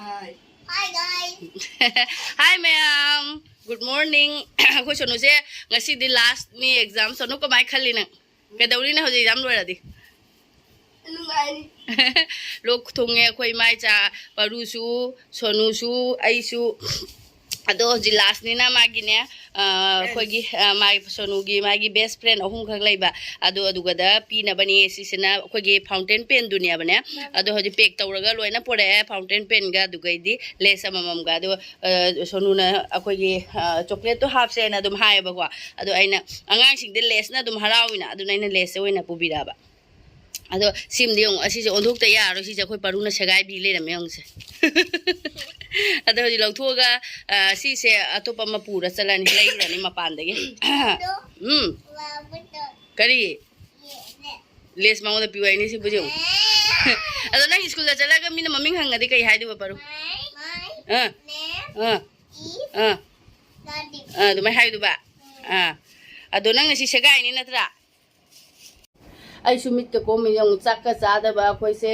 Hi guys. Hi ma'am. Good morning. Khoi sonu se ngasi di last ni exam sonu ko mai khali na. Kedauri na hoje exam loi di. Nungai. Lok thonge khoi mai cha paru su sonu su ai su ado ji last ni na magi ne khoi gi mai sonu gi magi best friend ahum khak leiba ado aduga da pi na bani sisina khoi gi fountain pen dunia bane ado hoji pek tawraga loina pore fountain pen ga dugai di lesa mamam ga ado sonu na khoi gi chocolate to half se na dum hai ba kwa ado aina angang sing de les na dum harawina ado naina les oina pubira ba ado sim de ong asi se onduk ta ya ro si je khoi paruna sagai bi le ram yong se ado hoji lauthoga si se atopa mapura chalani leirani mapan dagi kari les mango da piwai ni si bujung ado na school da chalaga mina maming hanga di kai haidu ba paru do mai haidu ba ado nang si sagai ni natra ai sumit ko mi yang chak ka cha da ba khoi se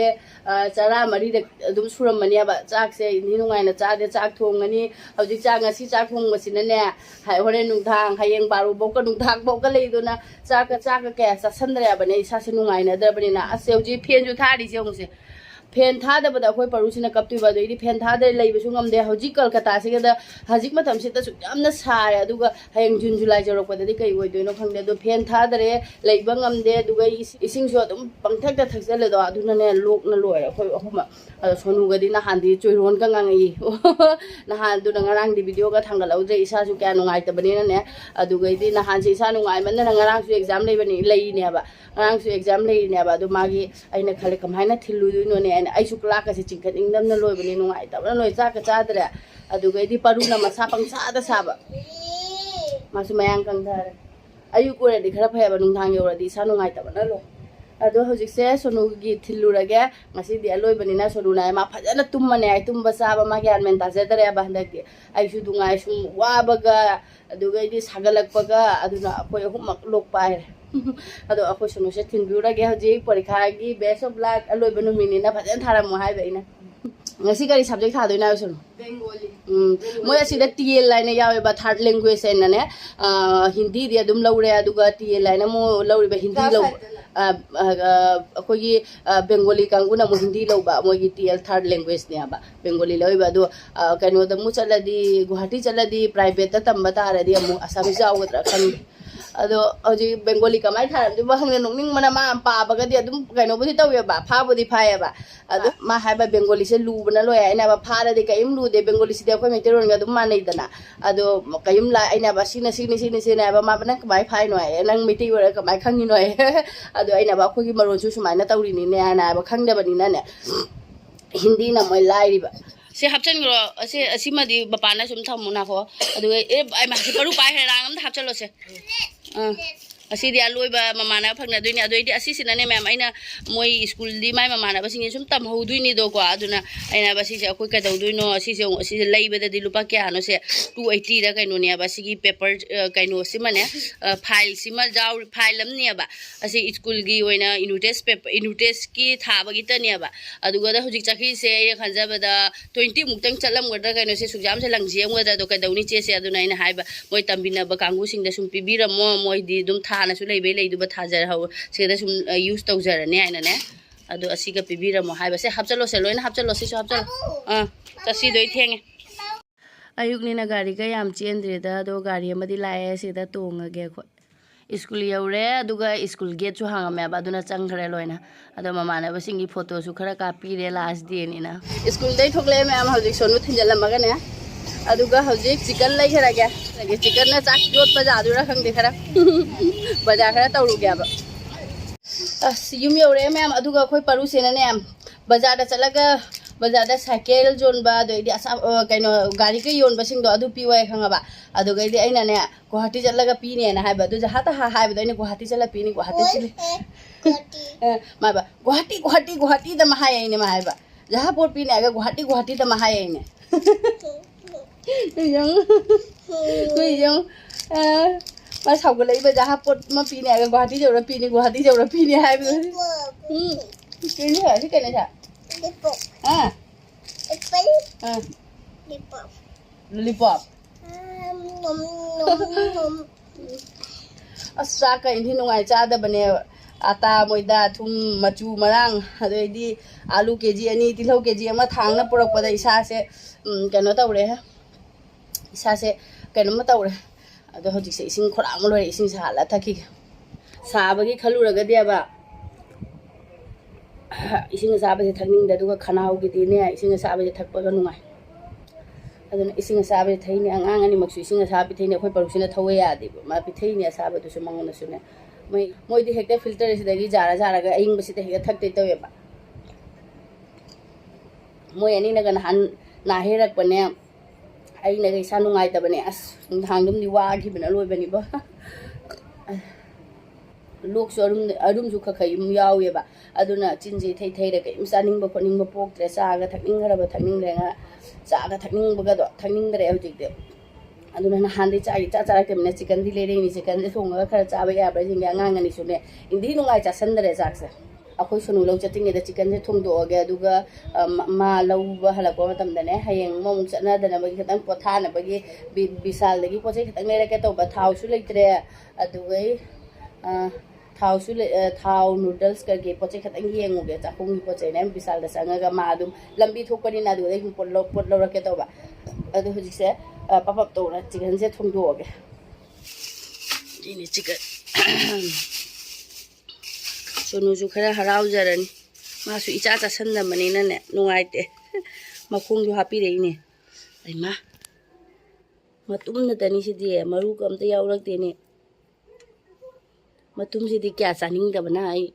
chara mari da dum suram mani ba chak se ni nungai na cha de chak thong ngani hauji cha ngasi chak thong masina ne hai hore nung thang hayeng baru bok ka nung thang bok ka lei do na chak ka ka sa sandra ba ne sa se nungai na da ba ni na ase hauji phen ju thari se ong se pen tha da bada khoi parusina kaptu ba do idi pen tha da lei bu ngam de hauji kolkata se da hajik matam se ta su yamna sai aduga hayeng jun july jorok pa da kai oi do no khang de do pen tha da re lei ba ngam de aduga ising so dum pangthak da thak sele do aduna ne lok na loi khoi ahuma sonu ga di na han di choiron ka ngang yi na han du na ngarang di video ga thang da lau je isa su kya nungai ta bani na ne aduga idi na han se isa nungai man na ngarang su exam lei bani lei ne ba ngarang su exam lei ne ba do magi aina khale kamai na thilu du no ne ai su kla ka se chingkat ingdam na loi bani nungai ta na loi cha ka cha dre aduga idi paru na masa pang sa da sa ba masu mayang kang da ayu ko re di khara phaya ba nung thang yo ra di sa nungai ta ba na loi ado hojik se sonu gi thilu ra ge ngasi di aloi bani na sonu na ma phajana tumma ne ai tumba sa ba ma gyan men ta se dare ba handa ki ai su dungai sum wa ba ga aduga idi sagalak pa ga aduna koi hum mak lok pai ado akoi sonu se thindu ra ge hojik parikha gi best of luck aloi banu mini na phajan thara mo hai ba ina ngasi kari subject tha doina sonu Bengali. moi asida TL line yawe ba third language en ne hindi dia dum lawre aduga TL line mo lawre ba hindi law akogi Bengali kanguna mo hindi law ba mo gi TL third language ne ba Bengali law ba do kano da mu chaladi Guwahati chaladi private ta tamba ta ra dia mo asami jaw ga kan ado oji Bengali kamai tharam di ba hang nong ning mana ma pa ba ga dia dum kano budi taw ya ba pha budi pha ya ba ado ma hai ba Bengali se lu bana lo ya ina ba pha ra de kaim lu de Bengali se de ko me teron ga dum ma nei dana ado kaim la ina ba sina na ba ma bana kamai phai no ya nang miti wa kamai khang ni no ya ado ina ba ko gi maron su sumai na tawri ni ne na ba khang da ba ni na ne hindi na moi lai ri ba se hapchan gro ase asima di bapana sum thamu na ko adu ai ma se paru pai herang am hapchal lo se asi dia loi ba mamana phagna duini adu idi asi sina ne ma'am aina moi school di mai mamana ba sing sum tam ho duini do ko aduna aina ba si se akoi ka dau duino asi se lei ba di lupa kya no se 280 da kaino ne ba sigi paper kaino sima ne file sima jaw file am ne ba asi school gi oina inutes paper inutes ki tha ba gi ta ne ba aduga da hujik chakhi se ye khanja ba da 20 muktang chalam ga kaino se sujam se langje am ga da do ka dauni che se aduna ina hai ba moi tambina ba kangu sing da sum pibira mo moi di dum tha na su lei be lei du ba tha jar ha se da sum use tau jar ne aina ne adu asi ga pibira mo hai ba se hapchalo se loina hapchalo se hapchalo ta si doi thenge ayuk ni na gari ga yam chendre da do gari amadi lae se da tonga ge kho school yaure aduga school gate chu hanga me ba aduna changkhare loina ado mamana ba singi photo su khara ka pi re last day ni na school dai thokle me am hojik sonu thinjala maga ne aduga hojik chicken lai khara ga chicken na chak jot pa ja adura khang de khara baja khara tawru ga ba yum yaure me am aduga khoi paru se na ne am bajar da chalaga bajar da cycle zone ba do idi asa kaino gari ke yon ba sing do adu piwai khanga ba adu ga idi aina ne Guwahati chalaga pi ne na hai ba do ja hata ha hai ba do ne Guwahati chala pi ni Guwahati chile ma ba Guwahati da ma hai ne ma hai ba jaha por pi ne ga Guwahati da ma hai ne mà sau cái lấy bây giờ hấp mà pin này qua tí rồi pin này hai mươi cái này hả cái này hả à lollipop asa ka hindi nungai chada bane ata moida thum machu marang adoi alu kg ani tilhau kg ama thangna porak pada isa se kano tawre ha isa se kano ma tawre ado hojik se ising khora am lore ising sa la thaki sabagi khaluraga diaba ising sabe se thakning da duga khanau gi ti ne ising sabe se thakpa ga nungai aduna ising sabe thaini angang ani maksu ising sabe thaini khoi parusina thawe ya de ma pi thaini sabe du se mangona sune moi di hekta filter se dagi jara jara ga aing basi te hekta thakte tawe ba moi ani na ga na herak bane ai na ga isa nungai ta bane as hangdum di wa gi bana loi bani ba lok so arum ju kha khai yawe ba aduna chinji thai thai ra kai saning ba phoning ba pok tre sa ga thakning ra ba thakning re nga sa ga thakning ba ga do thakning re hojik de aduna na handi cha cha ke mena chicken di le re ni chicken de song ga khara cha ba ya ba jing ya ngang ani su ne indi nungai cha san dare jak se akhoi sonu lau chating de chicken de thong do ga aduga ma lau ba hala ko matam da ne hayeng mong chana da na ba khitang potha na ba gi bisal de gi pochai khitang le ke to ba thau su leitre adugai thau su thau noodles करके पोचे खतंग येंगोगे चाखोंगी पोचे ने बिसाल दा संगा मा दुम लंबी थोकनी ना दु दे pot लो रखे तोबा अदु हुजिक से पापा तो ना चिकन से थोंदोगे इनी चिकन सोनु जु खरा हराव जरनी मासु इचा चा संदा मनेना ने नुगाइते मखोंग जु हापी रेइने अइमा मतुम न तनी सिदि मरु कमते यावरक देने matum si di kya saning da bana ai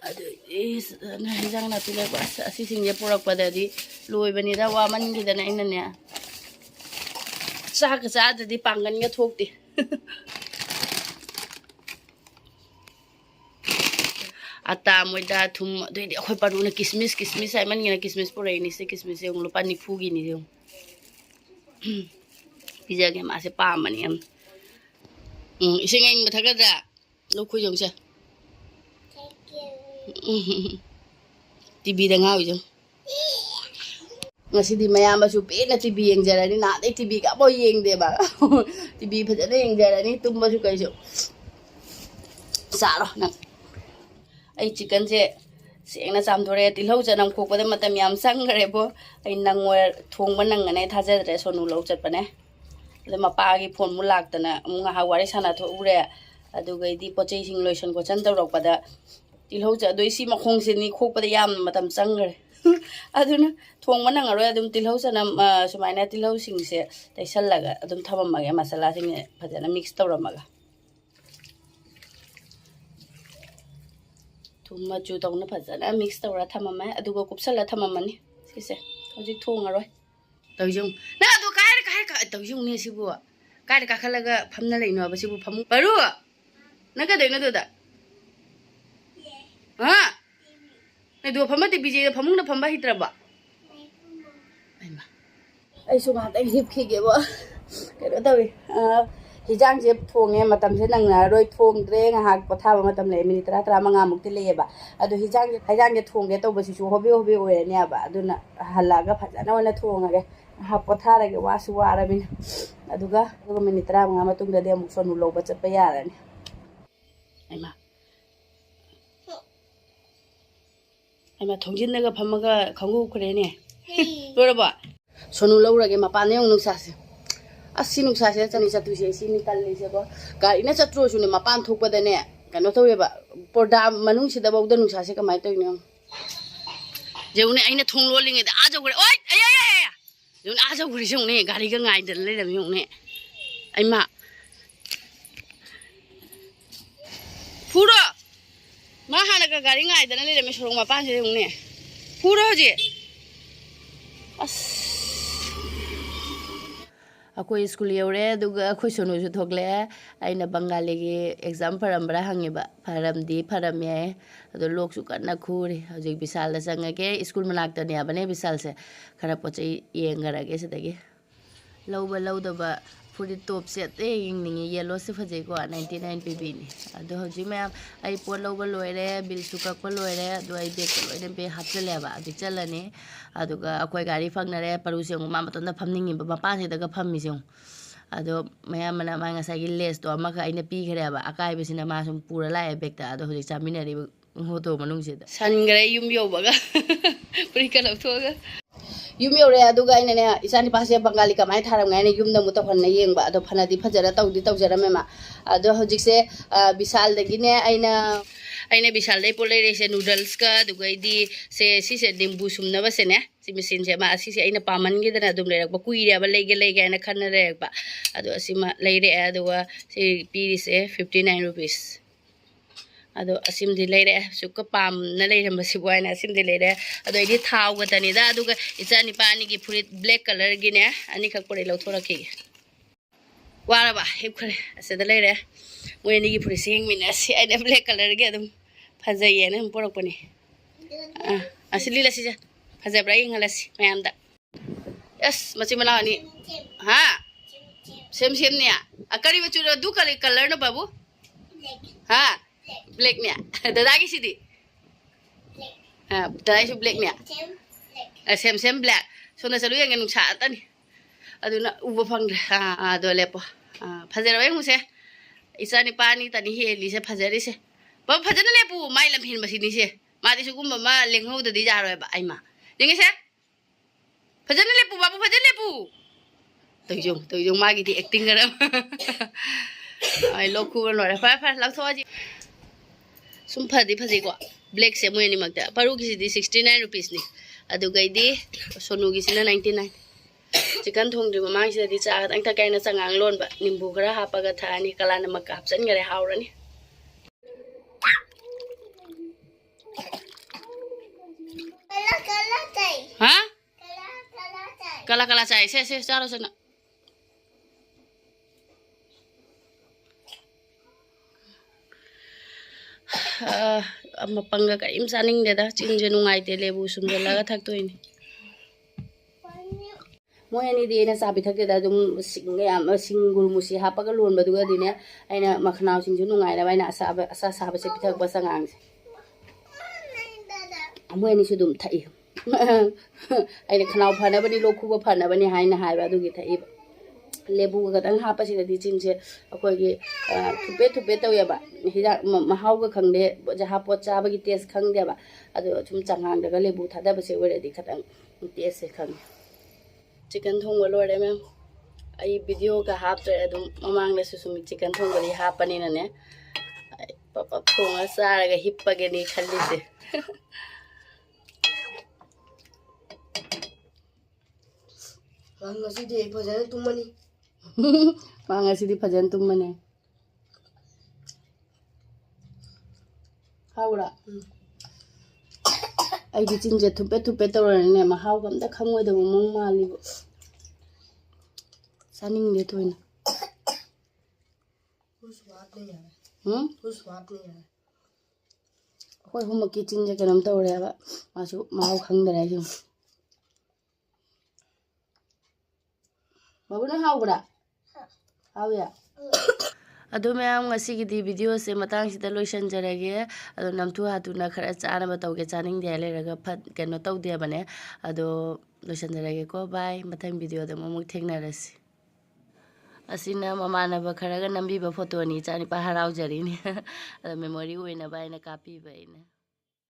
adu is na hijang na tule ba asi sing ye porak pada di loi bani da wa man gi da na ina ne sa ka sa da di pangan ga thok ti ata moi da thum doi di khoi paru na kismis ai man gi na kismis porai ni se kismis yong lo pani phu gi ni yong pizza ge ma se pa mani am ising anh mà thắc ra lúc khui giống chưa tivi đang ngao chứ ngasi di maya mà chụp ít là tivi yang giờ này nãy đấy tivi cả bao yang đấy bà tivi phải giờ này yang giờ này tum mà chụp cái chứ xả rồi nè ai chicken chứ siang na sam thore tilhau chanam khok pade matam yam sang gare bo ai nangwa thong ba nang ne thaja re sonu lo chat pane le mapa gi phone mu lak tana nga ha wari sana tho ure adu gai di pochei sing lotion ko chan taw rok pada tilhau cha doi si ma khong se ni khok pada yam matam sang gare aduna thong ba nang aro adum tilhau chanam sumaina tilhau sing se taisal laga adum thamam ma ge masala sing phajana mix taw ramaga thuma chu tong na phajana mix tawra thamama aduga kupsala thamamani sise hojik thong aroi tawjung na adu kai ka tawjung ne sibu kai ka khalaga phamna leino ba sibu phamu paru na ka deina du da ha ne du phamma ti bije phamung na phamba hitra ba aima ai su ma dai hip khi ge ba ke do tawi hijang je thonge matam se nang na roi thong tre nga hak patha ba matam le minute 35 muk ti le ba adu hijang je thonge to ba si su hobe oe ne ba adu na halaga phajana ona thonga ge ha patha ra ge wasu wara bin aduga minute 35 matung da de muk sonu lo ba chat pa yara ne aima thongjin naga phamaga khangu khre ne lora ba sonu lo ra ge mapan ne ong sa se asi nungsa se chani chatu se si ni tal le se ko gari na chatro su ne mapan thok pa da ne kano thowe ba porda manung si da bawda nungsa se kamai toy ne jeune aina thong lo linge da ajo gre oi ai jeune ajo gre jong ne gari ga ngai da le ram yong ne ai ma puro ma hala ga gari ngai da le ram sorong mapan se jong ne puro je as अकोई school यौरे दुगा अखोई सोनु जु थोगले आइना बंगाली की exam फरमबरा हंगेबा फरमदी फरमे अदो लोक सु कन्ना खुरे हजि विशाल दा संगके स्कूल मनाक्ता ने बने विशाल से खरा पचै येंगरागे सेदगे लौबा लौदबा furit top set yingningi yellow se phajai ko 99 pp ni ado hoji ma'am ai pot loba loire bill su kak pa loire ado ai bag loire be hapchale ba adu chalani aduga akoi gari fangnare paru se ma matonda phamningi ba pa se daga phammi se ado ma'am mana ma nga sai less to ama ka aina pi khare ba akai be sina ma sum pura la bag ta ado hoji chaminari hoto manung se da sangre yum yo baga puri kala thoga yum yore aduga ina ne isani pase bangali kamai tharam ngai ne yum da muta phanna yengba ado phanadi phajara tawdi tawjara mema ado hojik se bisal dagi ne aina bisal dai polai re se noodles ka dugai di se si se nimbu sumna ba se ne si machine se ma asi se aina paman gi dana dum lerak ba kuire ba lege na khanna rek ba ado asima leire aduga se piri se 59 rupees ado asim di leire suka pam na leire ma si boina asim di leire ado idi thau ga tani da aduga ichani pani gi furit black color gi ne ani khak pore lo thora ki wara ba hip khare ase da leire moi ni gi furit sing min asi ai black color gi adum phajai ye ne porok pani asli la si ja phajai bra ing halasi mayam da yes machi mana ni ha sem ne akari bachu du color no babu ha black nya dada ki sidi dada su black nya sem black so na salu yang nung sa tani aduna uba phang do lepo phajera bai mu se isani pani tani heli se phajeri se ba phajana lepu mai lam hin masini se ma di su gum ma lenghau da di ja roi ba ai ma dingi se phajana lepu babu phajana lepu toijung ma gi di acting gara ai lokhu lo ra fa lag tho ji sum phadi ko black se moi ni magda paru gi di 69 rupees ni adu gai di sonu gi sina 99 chicken thong di ma se di cha tang ta kai na changang lon ba nimbu gara ha pa ga tha ni kala na ma kap chan gare haurani kala chai ha kala chai se charo sana mapanga ka im saning de da chinje nungai te lebu sum de laga thak to ini moi ani di na sabi thak da dum singa am singul musi ha pa ga lon ba du ga di ne aina makhnaw sing ju nungai la baina asa sa ba se pithak ba sangang se moi ani su dum thai aina khnaw phana bani lokhu ba phana bani haina hai ba du gi thai lebu ga dang ha pa si di chinje akoi gi thupe taw ya ba hida mahau ga khangde jaha po cha ba gi taste khangde ba adu chum changang daga lebu thada ba se were di khatang taste se khang chicken thong wa lore mem ai video ka hap tre adum mamang le su sumi chicken thong ga ha pani na ne papa thong a sara ga hippa ge ni khalli se ngasi de phajana tumani ngasi di phajana tumane haura ai di chinje thupe tawrane ma haw gam da khangoi da mong mali saning de thoina swat ne ya hoi hum ki chinje kanam tawre ba masu maw khangdare ju babu na hawra hawya ado mayam ngasi gi di video se matang sida loisan jarage ado namthu hatu na khara chana ba tawge chaning de leraga phat keno tawde bane ado loisan jarage ko bye mathang video da momuk thengnarasi asina mamana ba khara ga nambi ba photo ni chani pa harau jari ni ado memory oina ba ina copy ba ina